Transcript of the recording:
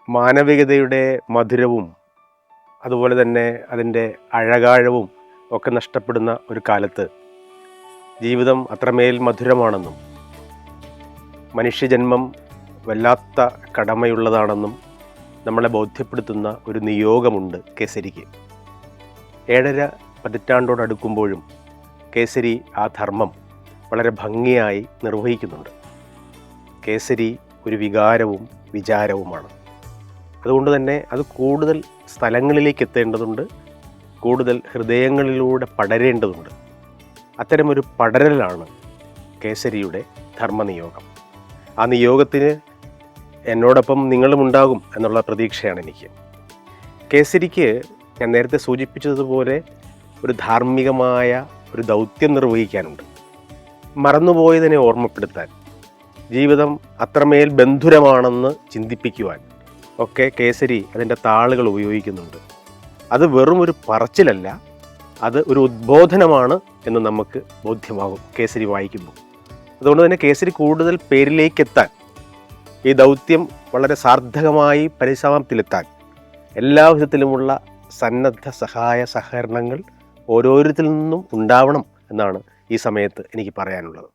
മാനവികതയുടെ മധുരവും അതുപോലെ തന്നെ അതിൻ്റെ അഴകാഴവും ഒക്കെ നഷ്ടപ്പെടുന്ന ഒരു കാലത്ത് ജീവിതം അത്രമേൽ മധുരമാണെന്നും മനുഷ്യജന്മം വല്ലാത്ത കടമയുള്ളതാണെന്നും നമ്മളെ ബോധ്യപ്പെടുത്തുന്ന ഒരു നിയോഗമുണ്ട് കേസരിക്ക്. 7.5 പതിറ്റാണ്ടോടടുക്കുമ്പോഴും കേസരി ആ ധർമ്മം വളരെ ഭംഗിയായി നിർവഹിക്കുന്നുണ്ട്. കേസരി ഒരു വികാരവും വിചാരവുമാണ്. അതുകൊണ്ട് തന്നെ അത് കൂടുതൽ സ്ഥലങ്ങളിലേക്ക് എത്തേണ്ടതുണ്ട്, കൂടുതൽ ഹൃദയങ്ങളിലൂടെ പടരേണ്ടതുണ്ട്. അത്തരമൊരു പടരലാണ് കേസരിയുടെ ധർമ്മനിയോഗം. ആ നിയോഗത്തിന് എന്നോടൊപ്പം നിങ്ങളും ഉണ്ടാകും എന്നുള്ള പ്രതീക്ഷയാണ് എനിക്ക്. കേസരിക്ക് ഞാൻ നേരത്തെ സൂചിപ്പിച്ചതുപോലെ ഒരു ധാർമ്മികമായ ഒരു ദൗത്യം നിർവഹിക്കാനുണ്ട്. മറന്നുപോയതിനെ ഓർമ്മപ്പെടുത്താൻ, ജീവിതം അത്രമേൽ ബന്ധുരമാണെന്ന് ചിന്തിപ്പിക്കുവാൻ ഒക്കെ കേസരി അതിൻ്റെ താളുകൾ ഉപയോഗിക്കുന്നുണ്ട്. അത് വെറും ഒരു പറച്ചിലല്ല, അത് ഒരു ഉദ്ബോധനമാണ് എന്ന് നമുക്ക് ബോധ്യമാകും കേസരി വായിക്കുമ്പോൾ. അതുകൊണ്ട് തന്നെ കേസരി കൂടുതൽ പേരിലേക്കെത്താൻ, ഈ ദൗത്യം വളരെ സാർത്ഥകമായി പരിസമാപ്തിയിലെത്താൻ എല്ലാ വിധത്തിലുമുള്ള സന്നദ്ധ സഹായ സഹകരണങ്ങൾ ഓരോരുത്തരിൽ നിന്നും ഉണ്ടാവണം എന്നാണ് ഈ സമയത്ത് എനിക്ക് പറയാനുള്ളത്.